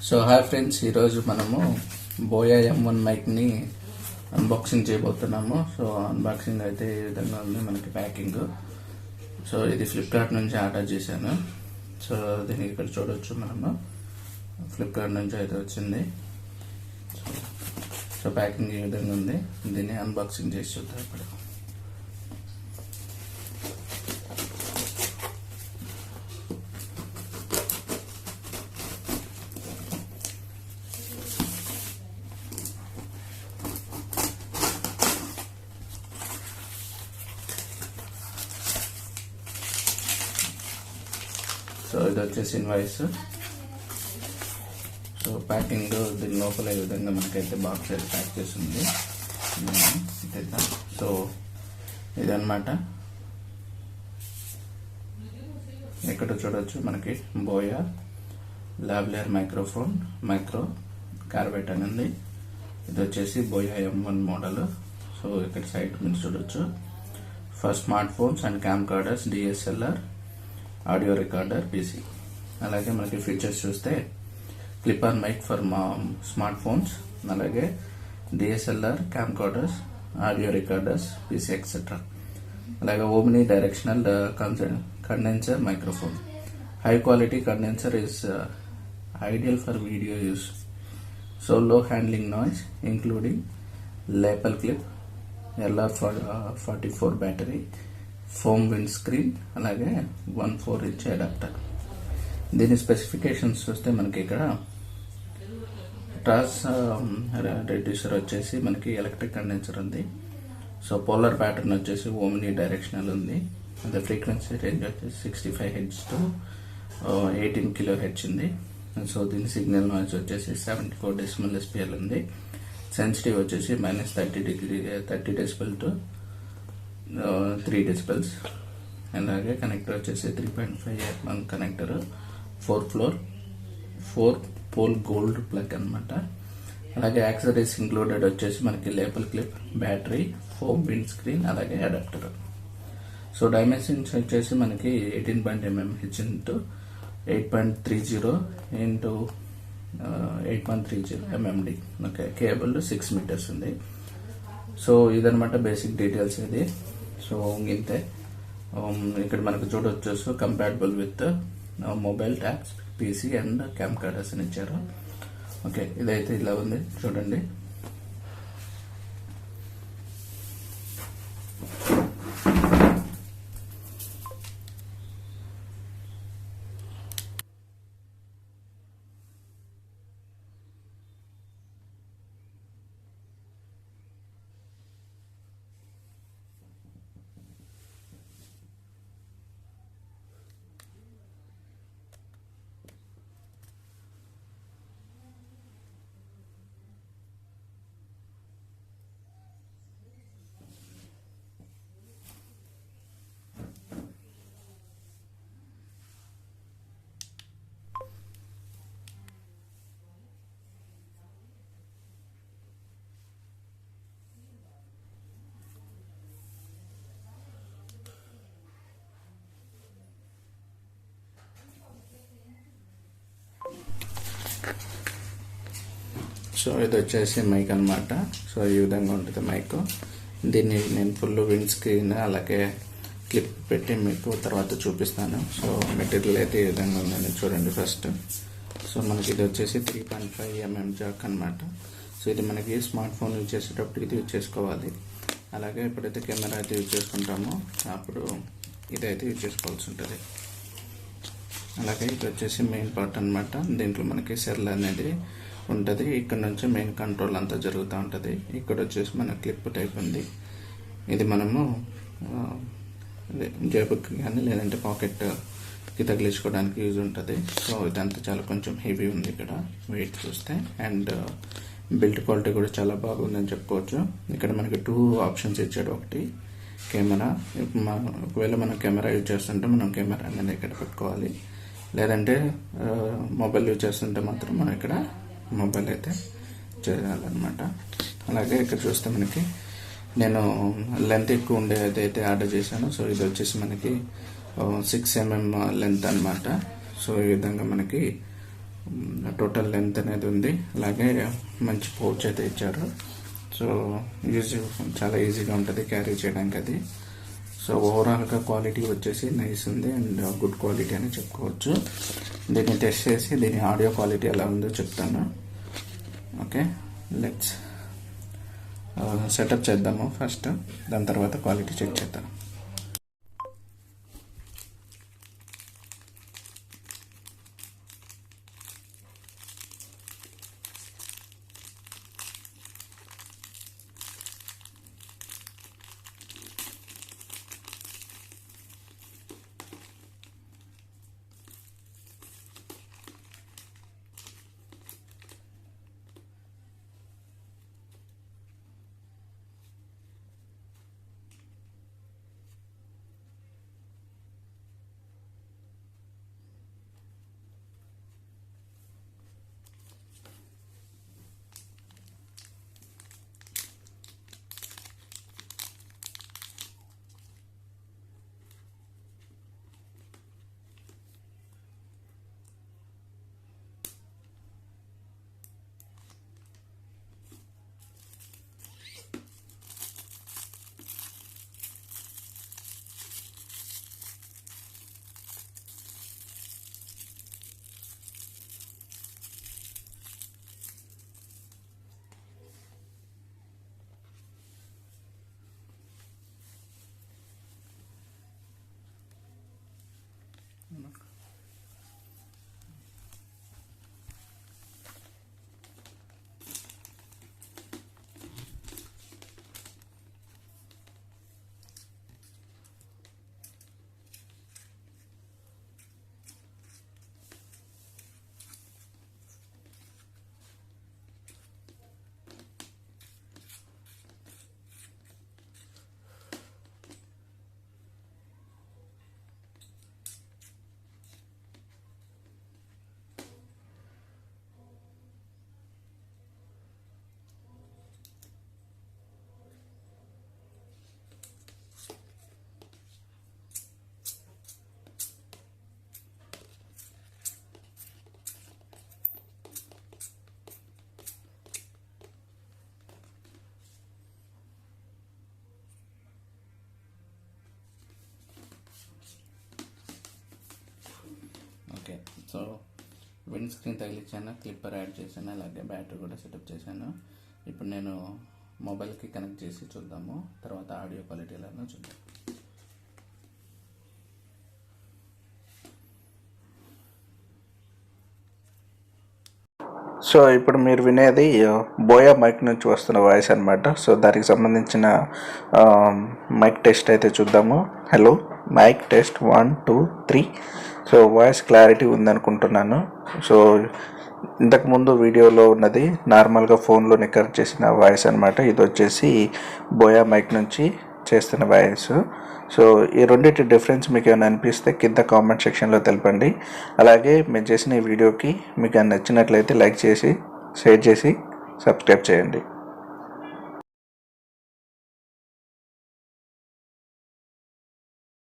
So hi friends, ఈరోజు మనము buoy M1 మైక్ని unboxing చేయబోతున్నాము. సో అన్బాక్సింగ్ అయితే ఈ విధంగా ఉంది మనకి ప్యాకింగ్. సో ఇది ఫ్లిప్కార్ట్ నుంచి ఆర్డర్ చేశాను. సో దీన్ని ఇక్కడ చూడవచ్చు, మనము ఫ్లిప్కార్ట్ నుంచి అయితే వచ్చింది. సో ప్యాకింగ్ ఈ విధంగా ఉంది. దీన్ని అన్బాక్సింగ్ చేసి చూద్దాం ఇప్పుడు. సో ఇది వచ్చేసి ఇన్వాయిస్. సో ప్యాకింగ్ దీని లోపల ఈ విధంగా మనకైతే బాక్స్ అయితే ప్యాక్ చేస్తుంది. సో ఇదన్నమాట. ఇక్కడ చూడవచ్చు మనకి బోయా లావలియర్ మైక్రో కార్బెట్ అని ఉంది. ఇది వచ్చేసి బోయా M1 మోడల్. సో ఇక్కడ సైడ్ మీరు చూడొచ్చు, for smart phones and camcorders, DSLR, audio recorder, PC. అలాగే మనకి ఫీచర్స్ చూస్తే clip on mic for smart phones, అలాగే DSLR, camcorders, audio recorders, PC etcetera. అలాగే omnidirectional condenser microphone. High quality condenser is ideal for video use. So low handling noise including lapel clip, LR44 battery, foam wind screen, అలాగే 1/4 inch adapter. దీని specifications చూస్తే మనకి ఇక్కడ ట్రాన్స్ reducer వచ్చేసి మనకి electric condenser ఉంది. So polar pattern వచ్చేసి omnidirectional ఉంది. అదే ఫ్రీక్వెన్సీ రేంజ్ వచ్చేసి 65 Hz టు 18 kHz ఉంది. సో దీని సిగ్నల్ నాయిస్ వచ్చేసి 74 డెసిమల్ SPL ఉంది. సెన్సిటివ్ వచ్చేసి -30 డెసిబెల్ టు 3 డెసిబెల్స్. అలాగే కనెక్టర్ వచ్చేసి 3.5 mm connector, 4 pole gold plug అనమాట. అలాగే యాక్సెసరీస్ ఇంక్లూడెడ్ వచ్చేసి మనకి lapel clip, battery, foam wind screen, అలాగే అడాప్టర్. సో డైమెన్షన్స్ వచ్చేసి మనకి 18 mm H into 8.30 into 8.30 mmD. Okay, cable 6 metres ఉంది. సో ఇదనమాట బేసిక్ డీటెయిల్స్ ఇది. సో ఇంతే. ఇక్కడ మనకు చూడొచ్చు compatible with mobile tabs, PC and camcorders అని ఇచ్చారు. ఓకే, ఇదైతే ఇలా ఉంది చూడండి. సో ఇది వచ్చేసి మైక్ అనమాట. సో ఈ విధంగా ఉంటుంది మైక్. దీన్ని నేను ఫుల్ విండ్ స్క్రీన్ అలాగే క్లిప్ పెట్టి మీకు తర్వాత చూపిస్తాను. సో మెటీరియల్ అయితే ఈ విధంగా ఉందని చూడండి ఫస్ట్. సో మనకి ఇది వచ్చేసి 3.5 mm జాక్ అనమాట. సో ఇది మనకి స్మార్ట్ ఫోన్ యూజ్ చేసేటప్పుడు ఇది యూజ్ చేసుకోవాలి. అలాగే ఎప్పుడైతే కెమెరా అయితే యూజ్ చేసుకుంటామో అప్పుడు ఇదైతే యూజ్ చేసుకోవాల్సి ఉంటుంది. అలాగే ఇది వచ్చేసి మెయిన్ పార్ట్ అనమాట. దీంట్లో మనకి సెల్ అనేది ఉంటుంది. ఇక్కడ నుంచి మెయిన్ కంట్రోల్ అంతా జరుగుతూ ఉంటుంది. ఇక్కడ వచ్చేసి మన క్లిప్ టైప్ ఉంది. ఇది మనము జేబుకి కానీ లేదంటే పాకెట్కి తగిలించుకోవడానికి యూజ్ ఉంటుంది. సో ఇదంతా చాలా కొంచెం హెవీ ఉంది ఇక్కడ వెయిట్ చూస్తే. అండ్ బిల్డ్ క్వాలిటీ కూడా చాలా బాగుందని చెప్పుకోవచ్చు. ఇక్కడ మనకి 2 ఆప్షన్స్ ఇచ్చాడు. ఒకటి కెమెరా. ఒకవేళ మనం కెమెరా యూజ్ చేస్తుంటే మనం కెమెరా అనేది ఇక్కడ పెట్టుకోవాలి. లేదంటే మొబైల్ యూజ్ చేస్తుంటే మాత్రం మనం ఇక్కడ మొబైల్ అయితే చేయాలన్నమాట. అలాగే ఇక్కడ చూస్తే మనకి నేను లెంత్ ఎక్కువ ఉండేది అయితే ఆర్డర్ చేశాను. సో ఇది వచ్చేసి మనకి 6 mm లెంత్ అనమాట. సో ఈ విధంగా మనకి టోటల్ లెంత్ అనేది ఉంది. అలాగే మంచి పౌచ్ అయితే ఇచ్చారు. సో చాలా ఈజీగా ఉంటుంది క్యారీ చేయడానికి అది. సో ఓవరాల్గా క్వాలిటీ వచ్చేసి నైస్ ఉంది అండ్ గుడ్ క్వాలిటీ అని చెప్పుకోవచ్చు. దీన్ని టెస్ట్ చేసి దీని ఆడియో క్వాలిటీ ఎలా ఉందో చెప్తాను. ఓకే, లెట్స్ సెటప్ చేద్దాము ఫస్ట్, దాని తర్వాత క్వాలిటీ చెక్ చేద్దాం. ఓకే, సో విండ్ స్క్రీన్ తగిలించాను, క్లిప్పర్ యాడ్ చేశాను, అలాగే బ్యాటరీ కూడా సెటప్ చేశాను. ఇప్పుడు నేను మొబైల్కి కనెక్ట్ చేసి చూద్దాము, తర్వాత ఆడియో క్వాలిటీ ఎలానో చూద్దాం. సో ఇప్పుడు మీరు వినేది బోయా మైక్ నుంచి వస్తున్న వాయిస్ అనమాట. సో దానికి సంబంధించిన మైక్ టెస్ట్ అయితే చూద్దాము. Hello mic test 1 2 3. So voice clarity ఉందనుకుంటున్నాను. సో ఇంతకుముందు వీడియోలో ఉన్నది నార్మల్గా ఫోన్లో రికార్డ్ చేసిన వాయిస్ అనమాట. ఇది వచ్చేసి బోయా మైక్ నుంచి చేస్తున్న వాయిస్. సో ఈ రెండింటి డిఫరెన్స్ మీకు ఏమైనా అనిపిస్తే కింద కామెంట్ సెక్షన్లో తెలపండి. అలాగే మేము చేసిన ఈ వీడియోకి మీకు నచ్చినట్లయితే లైక్ చేసి, షేర్ చేసి, సబ్స్క్రైబ్ చేయండి.